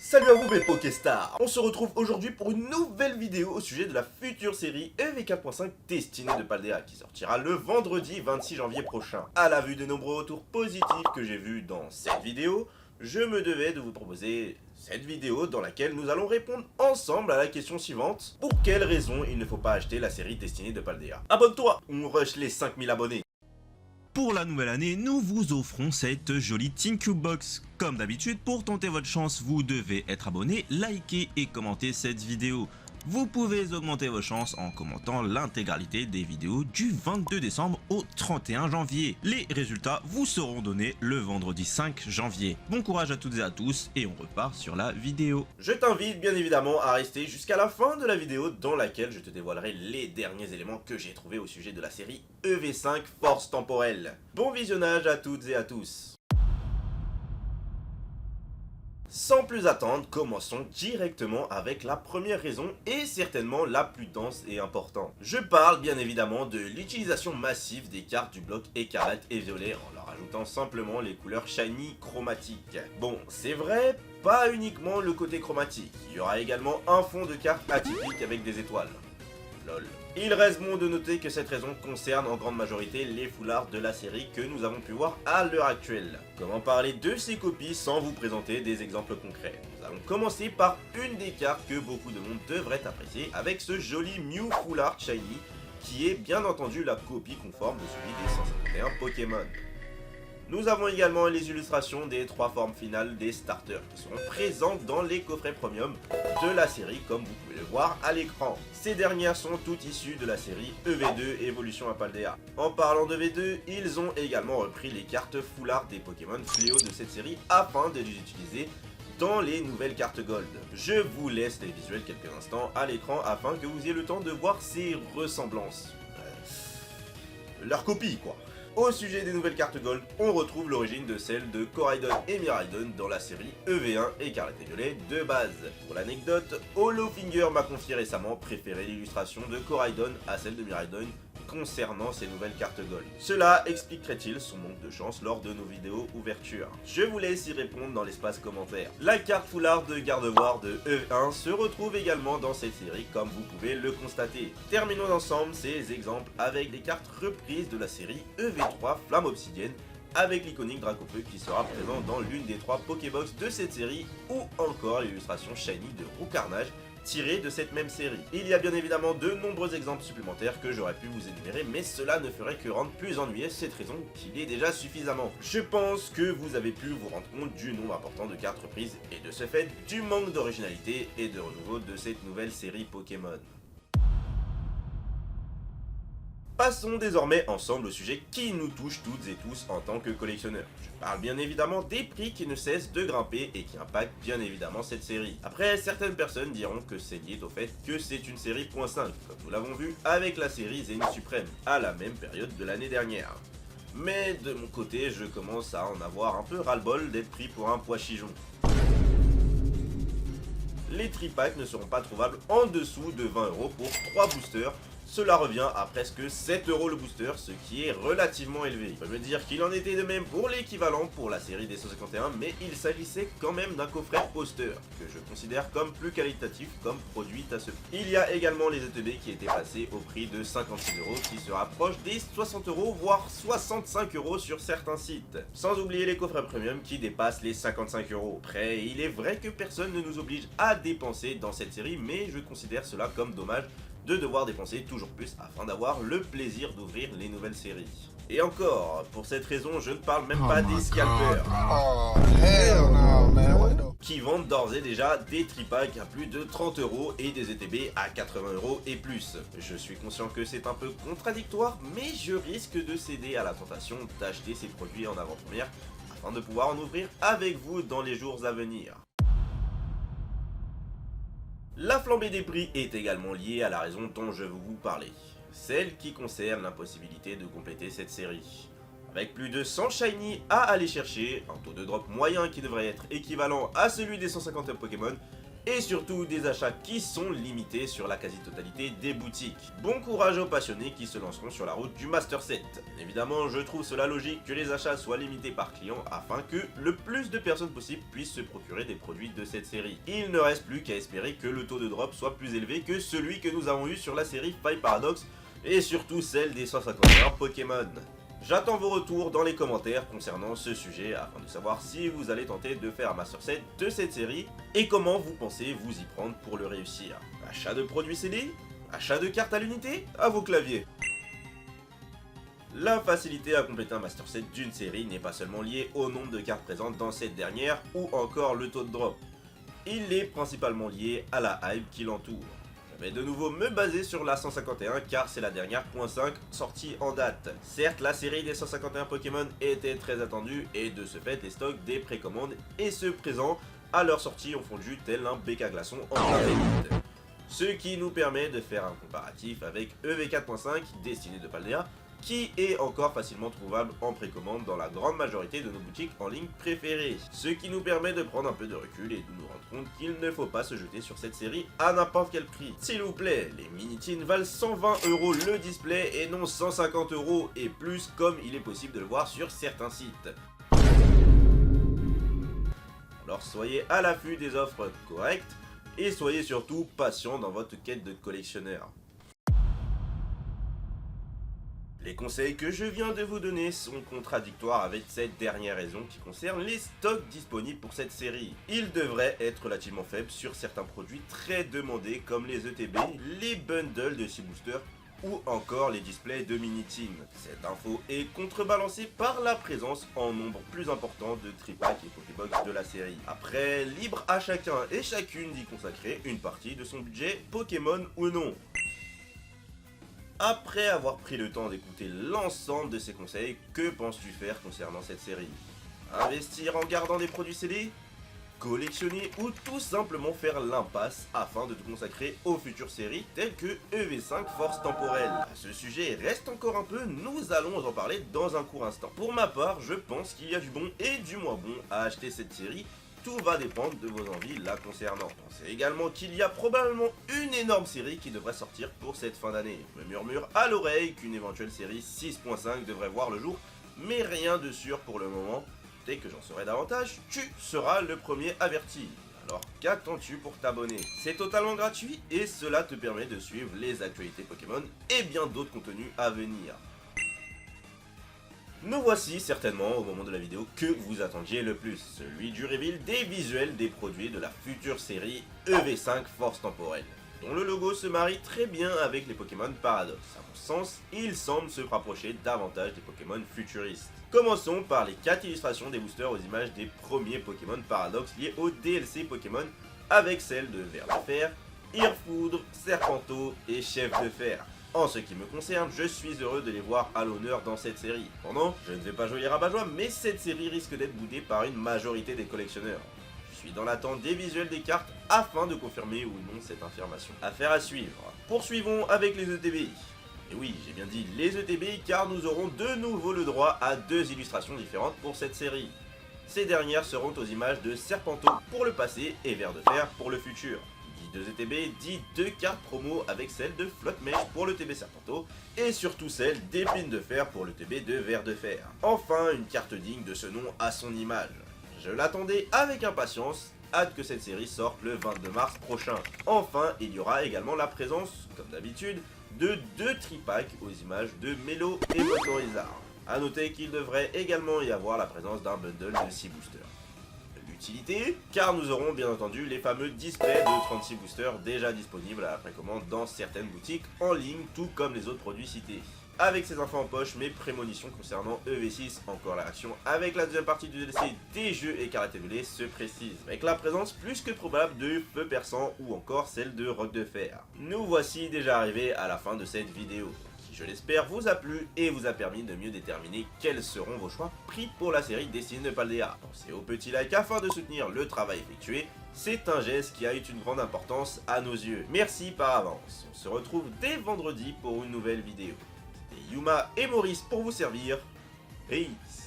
Salut à vous mes Pokéstars. On se retrouve aujourd'hui pour une nouvelle vidéo au sujet de la future série EV4.5 Destinée de Paldea qui sortira le vendredi 26 janvier prochain. À la vue des nombreux retours positifs que j'ai vus dans cette vidéo, je me devais de vous proposer cette vidéo dans laquelle nous allons répondre ensemble à la question suivante. Pour quelles raisons il ne faut pas acheter la série Destinée de Paldea? Abonne-toi, on rush les 5000 abonnés. Pour la nouvelle année, nous vous offrons cette jolie ThinCube Box. Comme d'habitude, pour tenter votre chance, vous devez être abonné, liker et commenter cette vidéo. Vous pouvez augmenter vos chances en commentant l'intégralité des vidéos du 22 décembre au 31 janvier. Les résultats vous seront donnés le vendredi 5 janvier. Bon courage à toutes et à tous et on repart sur la vidéo. Je t'invite bien évidemment à rester jusqu'à la fin de la vidéo dans laquelle je te dévoilerai les derniers éléments que j'ai trouvés au sujet de la série EV5 Force Temporelle. Bon visionnage à toutes et à tous. Sans plus attendre, commençons directement avec la première raison et certainement la plus dense et importante. Je parle bien évidemment de l'utilisation massive des cartes du bloc écarlate et violet en leur ajoutant simplement les couleurs shiny chromatiques. Bon, c'est vrai, pas uniquement le côté chromatique, il y aura également un fond de cartes atypique avec des étoiles. Lol. Il reste bon de noter que cette raison concerne en grande majorité les foulards de la série que nous avons pu voir à l'heure actuelle. Comment parler de ces copies sans vous présenter des exemples concrets? Nous allons commencer par une des cartes que beaucoup de monde devrait apprécier avec ce joli Mew Foulard Shiny qui est bien entendu la copie conforme de celui des 151 Pokémon. Nous avons également les illustrations des 3 formes finales des starters qui seront présentes dans les coffrets premium de la série comme vous pouvez le voir à l'écran. Ces dernières sont toutes issues de la série EV2 Évolution à Paldea. En parlant de V2, ils ont également repris les cartes foulard des Pokémon fléaux de cette série afin de les utiliser dans les nouvelles cartes Gold. Je vous laisse les visuels quelques instants à l'écran afin que vous ayez le temps de voir ces ressemblances. Leur copie quoi. Au sujet des nouvelles cartes Gold, on retrouve l'origine de celle de Koraidon et Miraidon dans la série EV1 Écarlate et Violet de base. Pour l'anecdote, Holofinger m'a confié récemment préférer l'illustration de Koraidon à celle de Miraidon concernant ces nouvelles cartes Gold. Cela expliquerait-il son manque de chance lors de nos vidéos ouverture? Je vous laisse y répondre dans l'espace commentaire. La carte foulard de Gardevoir de E1 se retrouve également dans cette série comme vous pouvez le constater. Terminons ensemble ces exemples avec des cartes reprises de la série EV3 Flamme Obsidienne avec l'iconique Dracofeu qui sera présent dans l'une des 3 Pokébox de cette série ou encore l'illustration shiny de Roucarnage tiré de cette même série. Il y a bien évidemment de nombreux exemples supplémentaires que j'aurais pu vous énumérer, mais cela ne ferait que rendre plus ennuyeuse cette raison qu'il est déjà suffisamment. Je pense que vous avez pu vous rendre compte du nombre important de cartes reprises et de ce fait du manque d'originalité et de renouveau de cette nouvelle série Pokémon. Passons désormais ensemble au sujet qui nous touche toutes et tous en tant que collectionneurs. Je parle bien évidemment des prix qui ne cessent de grimper et qui impactent bien évidemment cette série. Après, certaines personnes diront que c'est lié au fait que c'est une série .5, comme nous l'avons vu avec la série Zénith Suprême, à la même période de l'année dernière. Mais de mon côté, je commence à en avoir un peu ras-le-bol d'être pris pour un pois chichon. Les tripacks ne seront pas trouvables en dessous de 20 € pour 3 boosters. Cela revient à presque 7 € le booster, ce qui est relativement élevé. On peut me dire qu'il en était de même pour l'équivalent pour la série des 151, mais il s'agissait quand même d'un coffret poster, que je considère comme plus qualitatif comme produit à ce prix. Il y a également les ETB qui étaient passés au prix de 56 € qui se rapprochent des 60 €, voire 65 € sur certains sites. Sans oublier les coffrets premium qui dépassent les 55 €. Après, il est vrai que personne ne nous oblige à dépenser dans cette série, mais je considère cela comme dommage de devoir dépenser toujours plus afin d'avoir le plaisir d'ouvrir les nouvelles séries. Et encore, pour cette raison, je ne parle même pas des scalpers qui vendent d'ores et déjà des tripacks à plus de 30 € et des ETB à 80 € et plus. Je suis conscient que c'est un peu contradictoire, mais je risque de céder à la tentation d'acheter ces produits en avant-première afin de pouvoir en ouvrir avec vous dans les jours à venir. La flambée des prix est également liée à la raison dont je vais vous parler, celle qui concerne l'impossibilité de compléter cette série. Avec plus de 100 shiny à aller chercher, un taux de drop moyen qui devrait être équivalent à celui des 151 Pokémon, et surtout des achats qui sont limités sur la quasi-totalité des boutiques. Bon courage aux passionnés qui se lanceront sur la route du Master Set. Évidemment, je trouve cela logique que les achats soient limités par client afin que le plus de personnes possible puissent se procurer des produits de cette série. Il ne reste plus qu'à espérer que le taux de drop soit plus élevé que celui que nous avons eu sur la série Five Paradox et surtout celle des 151 Pokémon. J'attends vos retours dans les commentaires concernant ce sujet afin de savoir si vous allez tenter de faire un Master Set de cette série et comment vous pensez vous y prendre pour le réussir. Achat de produits CD? Achat de cartes à l'unité? À vos claviers. La facilité à compléter un Master Set d'une série n'est pas seulement liée au nombre de cartes présentes dans cette dernière ou encore le taux de drop. Il est principalement lié à la hype qui l'entoure. Je vais de nouveau me baser sur la 151 car c'est la dernière .5 sortie en date. Certes, la série des 151 Pokémon était très attendue et de ce fait les stocks des précommandes et ceux présents à leur sortie ont fondu tel un bec à glaçons en plein élite. Ce qui nous permet de faire un comparatif avec EV4.5 destiné de Paldea qui est encore facilement trouvable en précommande dans la grande majorité de nos boutiques en ligne préférées. Ce qui nous permet de prendre un peu de recul et de nous rendre compte qu'il ne faut pas se jeter sur cette série à n'importe quel prix. S'il vous plaît, les Minitines valent 120 € le display et non 150 € et plus comme il est possible de le voir sur certains sites. Alors soyez à l'affût des offres correctes et soyez surtout patient dans votre quête de collectionneur. Les conseils que je viens de vous donner sont contradictoires avec cette dernière raison qui concerne les stocks disponibles pour cette série. Ils devraient être relativement faibles sur certains produits très demandés comme les ETB, les bundles de 6 boosters ou encore les displays de Minitine. Cette info est contrebalancée par la présence en nombre plus important de Tripack et Pokébox de la série. Après, libre à chacun et chacune d'y consacrer une partie de son budget Pokémon ou non. Après avoir pris le temps d'écouter l'ensemble de ces conseils, que penses-tu faire concernant cette série? Investir en gardant des produits CD? Collectionner ou tout simplement faire l'impasse afin de te consacrer aux futures séries telles que EV5 Force Temporelle? À ce sujet, reste encore un peu, nous allons en parler dans un court instant. Pour ma part, je pense qu'il y a du bon et du moins bon à acheter cette série. Tout va dépendre de vos envies la concernant. Pensez également qu'il y a probablement une énorme série qui devrait sortir pour cette fin d'année. Je me murmure à l'oreille qu'une éventuelle série 6.5 devrait voir le jour, mais rien de sûr pour le moment. Dès que j'en saurai davantage, tu seras le premier averti. Alors qu'attends-tu pour t'abonner? C'est totalement gratuit et cela te permet de suivre les actualités Pokémon et bien d'autres contenus à venir. Nous voici certainement au moment de la vidéo que vous attendiez le plus, celui du reveal des visuels des produits de la future série EV5 Force Temporelle, dont le logo se marie très bien avec les Pokémon Paradox. À mon sens, il semble se rapprocher davantage des Pokémon futuristes. Commençons par les 4 illustrations des boosters aux images des premiers Pokémon Paradox liés au DLC Pokémon, avec celles de Ver de Fer, Irfoudre, Serpenteau et Chef de Fer. En ce qui me concerne, je suis heureux de les voir à l'honneur dans cette série. Cependant, je ne vais pas jouer les rabat-joie, mais cette série risque d'être boudée par une majorité des collectionneurs. Je suis dans l'attente des visuels des cartes afin de confirmer ou non cette affirmation. Affaire à suivre. Poursuivons avec les ETB. Et oui, j'ai bien dit les ETB car nous aurons de nouveau le droit à 2 illustrations différentes pour cette série. Ces dernières seront aux images de Serpenteau pour le passé et Ver de Fer pour le futur. 2 ETB dit 2 cartes promo avec celle de Flotte-Mèche pour le TB Serpenteau et surtout celle d'Épine de Fer pour le TB de Ver de Fer. Enfin, une carte digne de ce nom à son image. Je l'attendais avec impatience, hâte que cette série sorte le 22 mars prochain. Enfin, il y aura également la présence, comme d'habitude, de 2 tripacks aux images de Mélo et Motorizard. A noter qu'il devrait également y avoir la présence d'un bundle de 6 boosters. Utilité, car nous aurons bien entendu les fameux displays de 36 boosters déjà disponibles à la précommande dans certaines boutiques en ligne, tout comme les autres produits cités. Avec ces infos en poche, mes prémonitions concernant EV6, encore la réaction avec la deuxième partie du DLC des jeux Écarlate et Violet se précise, avec la présence plus que probable de Feu Perçant ou encore celle de Roc de Fer. Nous voici déjà arrivés à la fin de cette vidéo, qui je l'espère vous a plu et vous a permis de mieux déterminer quels seront vos choix pris pour la série destinée de Paldea. Pensez au petit like afin de soutenir le travail effectué, c'est un geste qui a eu une grande importance à nos yeux. Merci par avance, on se retrouve dès vendredi pour une nouvelle vidéo. C'était Yuma et Maurice pour vous servir, peace.